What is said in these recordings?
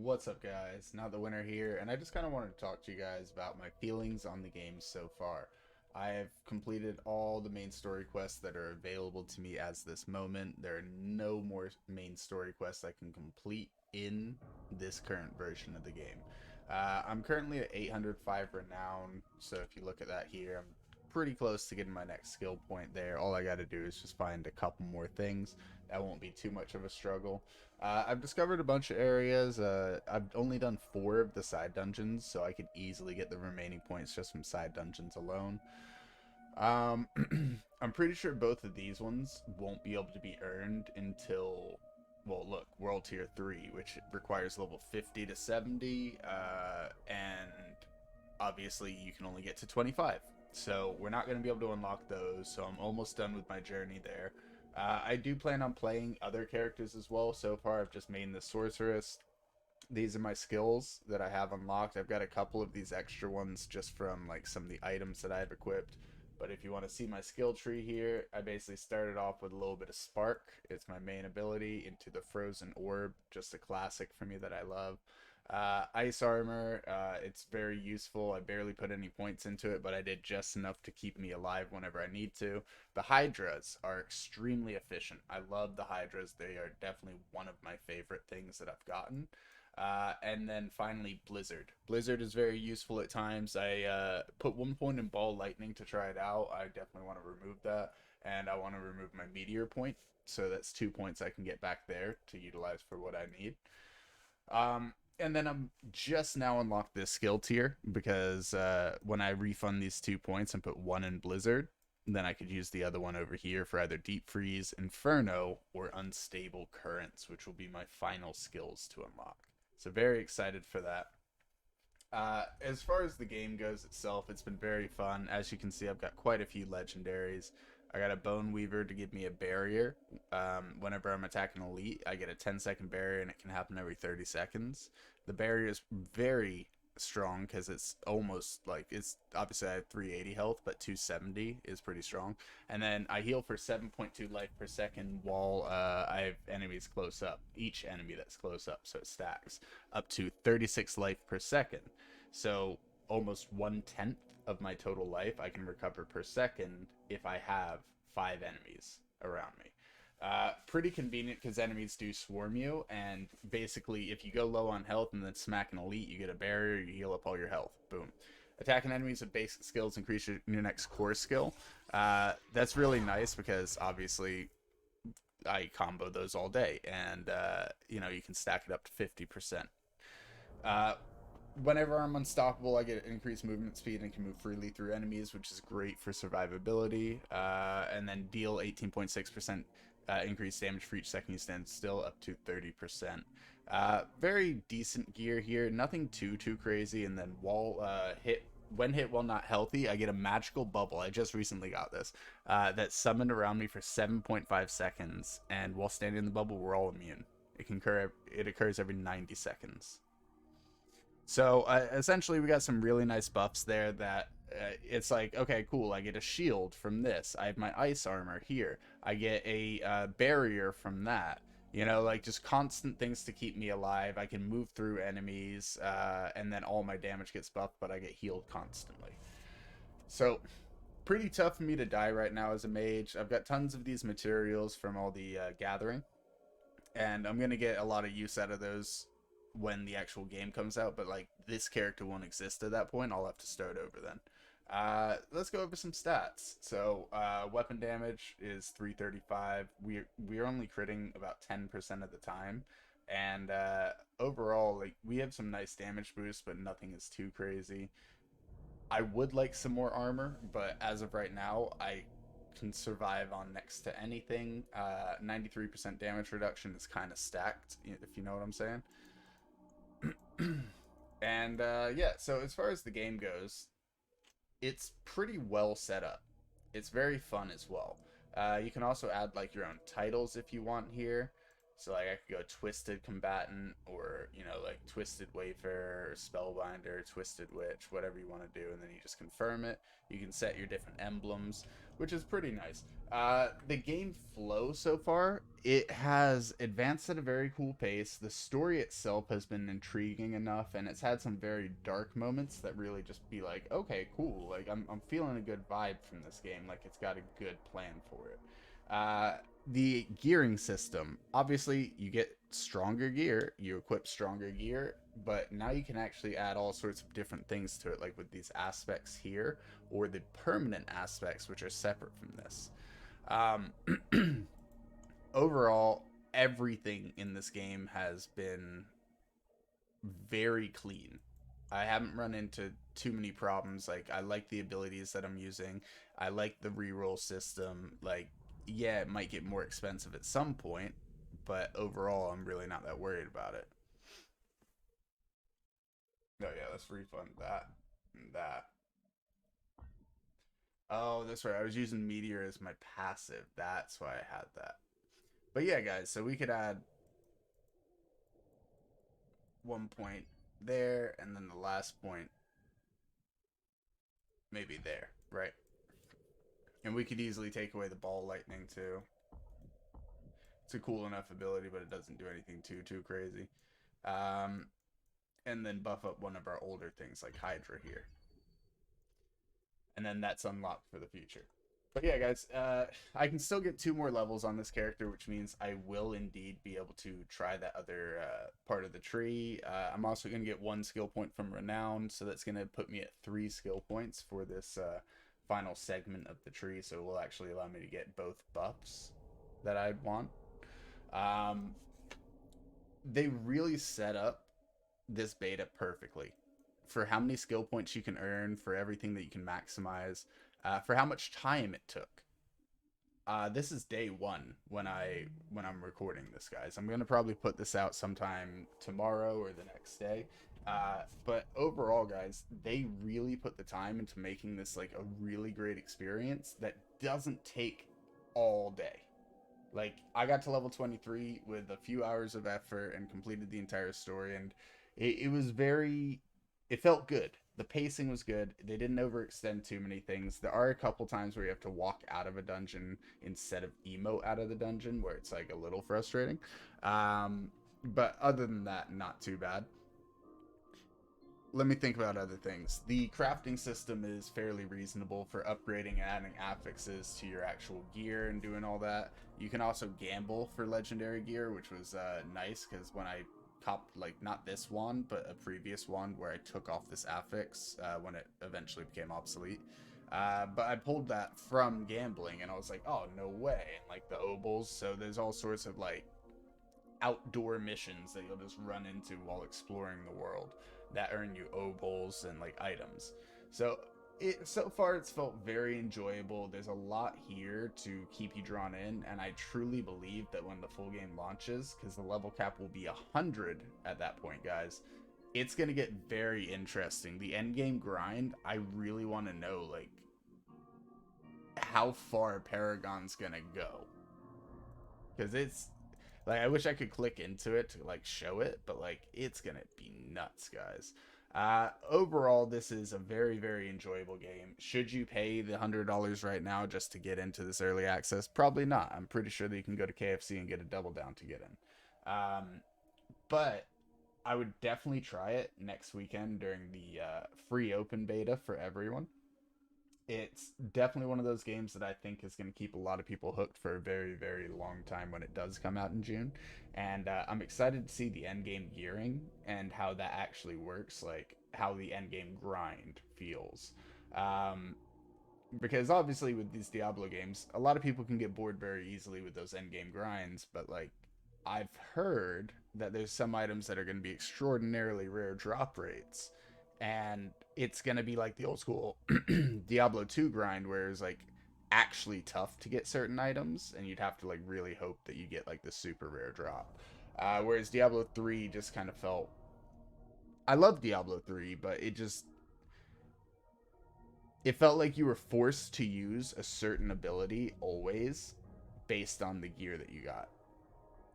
What's up, guys? NottheWinner here, and I just kind of wanted to talk to you guys about my feelings on the game so far. I have completed all the main story quests that are available to me as this moment. There are no more main story quests I can complete in this current version of the game. I'm currently at 805 renown, so if you look at that here, I'm pretty close to getting my next skill point there. All I got to do is just find a couple more things. That won't be too much of a struggle. I've discovered a bunch of areas. I've only done 4 of the side dungeons, so I could easily get the remaining points just from side dungeons alone. Um, I'm pretty sure both of these ones won't be able to be earned until, well, look, World Tier 3, which requires level 50 to 70, and obviously you can only get to 25. So we're not going to be able to unlock those, so I'm almost done with my journey there. I do plan on playing other characters as well. So far, I've just made the sorceress. These are my skills that I have unlocked. I've got a couple of these extra ones just from like some of the items that I've equipped. But if you want to see my skill tree here, I basically started off with a little bit of Spark. It's my main ability, into the Frozen Orb, just a classic for me that I love. Ice Armor, it's very useful. I barely put any points into it, but I did just enough to keep me alive whenever I need to. The Hydras are extremely efficient. I love the Hydras. They are definitely one of my favorite things that I've gotten. And then finally, Blizzard. Blizzard is very useful at times. I put 1 point in Ball Lightning to try it out. I definitely want to remove that. And I want to remove my Meteor point. So that's 2 points I can get back there to utilize for what I need. And then I'm just now unlocked this skill tier because when I refund these 2 points and put one in Blizzard, then I could use the other one over here for either Deep Freeze, Inferno, or Unstable Currents, which will be my final skills to unlock. So very excited for that. As far as the game goes itself, it's been very fun. As you can see, I've got quite a few legendaries. I got a Bone Weaver to give me a barrier. Whenever I'm attacking Elite, I get a 10-second barrier, and it can happen every 30 seconds. The barrier is very strong because it's almost like, it's obviously I have 380 health, but 270 is pretty strong. And then I heal for 7.2 life per second while I have enemies close up. Each enemy that's close up, so it stacks up to 36 life per second. So almost 1/10 of my total life I can recover per second if I have 5 enemies around me. Pretty convenient because enemies do swarm you, and basically, if you go low on health and then smack an elite, you get a barrier, you heal up all your health. Boom. Attacking enemies with basic skills increase your next core skill. That's really nice because obviously I combo those all day, and you can stack it up to 50%. Uh, Whenever I'm unstoppable, I get increased movement speed and can move freely through enemies, which is great for survivability. And then deal 18.6% increased damage for each second you stand still, up to 30%. Very decent gear here, nothing too crazy. And then when hit while not healthy, I get a magical bubble. I just recently got this that's summoned around me for 7.5 seconds, and while standing in the bubble, we're all immune. It occurs every 90 seconds. So essentially, we got some really nice buffs there that it's like, okay, cool. I get a shield from this. I have my ice armor here. I get a barrier from that. Like just constant things to keep me alive. I can move through enemies, and then all my damage gets buffed, but I get healed constantly. So pretty tough for me to die right now as a mage. I've got tons of these materials from all the gathering, and I'm gonna get a lot of use out of those when the actual game comes out. But like this character won't exist at that point. I'll have to start over then. Let's go over some stats. So weapon damage is 335. We're only critting about 10% of the time, and overall, like, we have some nice damage boosts, but nothing is too crazy. I would like some more armor, but as of right now, I can survive on next to anything. 93% damage reduction is kind of stacked, if you know what I'm saying. And yeah, so as far as the game goes, it's pretty well set up. It's very fun as well. You can also add like your own titles if you want here. So like I could go Twisted Combatant, or you know, like Twisted Wayfarer or Spellbinder, Twisted Witch, whatever you want to do, and then you just confirm it. You can set your different emblems, which is pretty nice. The game flow so far, it has advanced at a very cool pace. The story itself has been intriguing enough, and it's had some very dark moments that really just be like, okay, cool. Like I'm feeling a good vibe from this game. Like it's got a good plan for it. The gearing system, obviously you get stronger gear, you equip stronger gear, but now you can actually add all sorts of different things to it, like with these aspects here, or the permanent aspects, which are separate from this. um, Overall, everything in this game has been very clean. I haven't run into too many problems. Like, I like the abilities that I'm using. I like the reroll system. Like, yeah, it might get more expensive at some point, but overall, I'm really not that worried about it. Oh yeah, let's refund that and that. Oh, that's right. I was using Meteor as my passive. That's why I had that. But yeah, guys, so we could add 1 point there, and then the last point maybe there, right? And we could easily take away the ball lightning too. It's a cool enough ability, but it doesn't do anything too crazy. Um, and then buff up one of our older things like Hydra here, and then that's unlocked for the future. But yeah, guys, I can still get 2 more levels on this character, which means I will indeed be able to try that other part of the tree. I'm also going to get 1 skill point from Renown, so that's going to put me at 3 skill points for this final segment of the tree. So it will actually allow me to get both buffs that I want. Um, they really set up this beta perfectly for how many skill points you can earn, for everything that you can maximize, for how much time it took. This is day one when I'm recording this, guys. I'm gonna probably put this out sometime tomorrow or the next day. But overall, guys, they really put the time into making this like a really great experience that doesn't take all day. Like, I got to level 23 with a few hours of effort and completed the entire story, and it was very. It felt good. The pacing was good. They didn't overextend too many things. There are a couple times where you have to walk out of a dungeon instead of emote out of the dungeon, where it's like a little frustrating. Um, but other than that, not too bad. Let me think about other things. The crafting system is fairly reasonable for upgrading and adding affixes to your actual gear and doing all that. You can also gamble for legendary gear, which was nice because when I copped, like, not this wand, but a previous wand where I took off this affix when it eventually became obsolete. But I pulled that from gambling, and I was like, oh, no way. And like the obols, so there's all sorts of like outdoor missions that you'll just run into while exploring the world that earn you obols and like items. So so far it's felt very enjoyable. There's a lot here to keep you drawn in, and I truly believe that when the full game launches, because the level cap will be 100 at that point, guys, it's gonna get very interesting. The end game grind, I really want to know like how far Paragon's gonna go, because it's like, I wish I could click into it to like show it, but like it's gonna be nuts, guys. Overall, this is a very enjoyable game. Should you pay the $100 right now just to get into this early access? Probably not. I'm pretty sure that you can go to KFC and get a double down to get in. But I would definitely try it next weekend during the free open beta for everyone. It's definitely one of those games that I think is going to keep a lot of people hooked for a very long time when it does come out in June. And I'm excited to see the end game gearing and how that actually works, like how the end game grind feels. Um, because obviously with these Diablo games, a lot of people can get bored very easily with those end game grinds, but like I've heard that there's some items that are going to be extraordinarily rare drop rates, and it's going to be like the old school Diablo 2 grind where it's like actually tough to get certain items, and you'd have to like really hope that you get like the super rare drop. Whereas Diablo 3 just kind of felt. I love Diablo 3, but it felt like you were forced to use a certain ability always based on the gear that you got.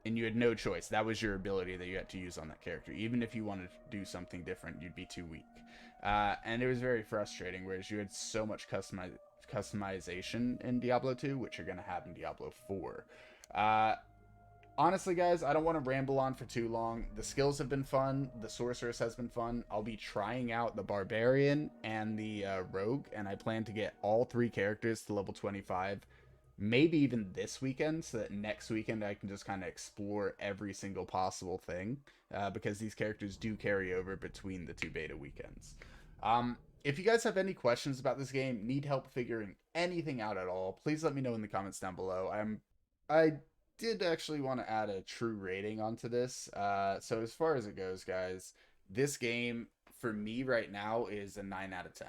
and you had no choice. That was your ability that you had to use on that character. Even if you wanted to do something different, you'd be too weak. And it was very frustrating, whereas you had so much customization in Diablo 2, which you're going to have in Diablo 4. Honestly, guys, I don't want to ramble on for too long. The skills have been fun. The sorceress has been fun. I'll be trying out the barbarian and the rogue, and I plan to get all 3 characters to level 25, maybe even this weekend, so that next weekend I can just kind of explore every single possible thing, because these characters do carry over between the 2 beta weekends. If you guys have any questions about this game, need help figuring anything out at all, please let me know in the comments down below. I did actually want to add a true rating onto this. So as far as it goes, guys, this game for me right now is a 9 out of 10.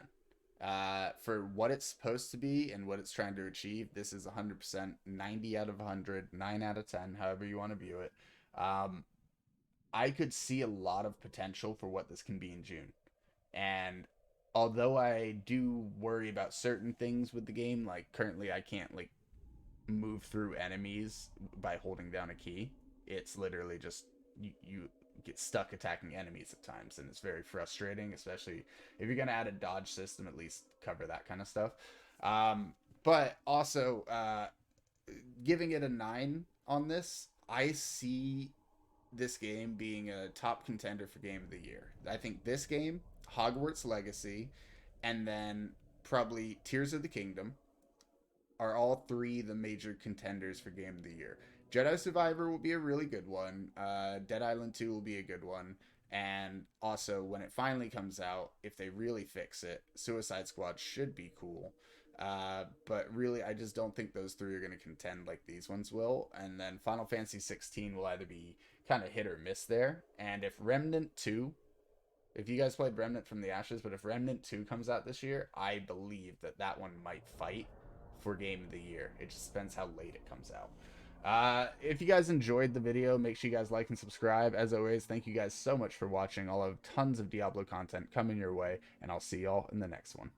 For what it's supposed to be and what it's trying to achieve, this is 100% 90 out of 100, 9 out of 10, however you want to view it. I could see a lot of potential for what this can be in June. And although I do worry about certain things with the game, like currently I can't like move through enemies by holding down a key. It's literally just you get stuck attacking enemies at times, and it's very frustrating, especially if you're going to add a dodge system, at least cover that kind of stuff. But also giving it a 9 on this, I see this game being a top contender for game of the year. I think this game, Hogwarts Legacy, and then probably Tears of the Kingdom are all 3 the major contenders for game of the year. Jedi Survivor will be a really good one. Dead Island 2 will be a good one. And also, when it finally comes out, if they really fix it, Suicide Squad should be cool. But really, I just don't think those 3 are going to contend like these ones will. And then Final Fantasy 16 will either be kind of hit or miss there. And if Remnant 2, if you guys played Remnant from the Ashes, but if Remnant 2 comes out this year, I believe that that one might fight for game of the year. It just depends how late it comes out. If you guys enjoyed the video, make sure you guys like and subscribe. As always, thank you guys so much for watching. I'll have tons of Diablo content coming your way, and I'll see y'all in the next one.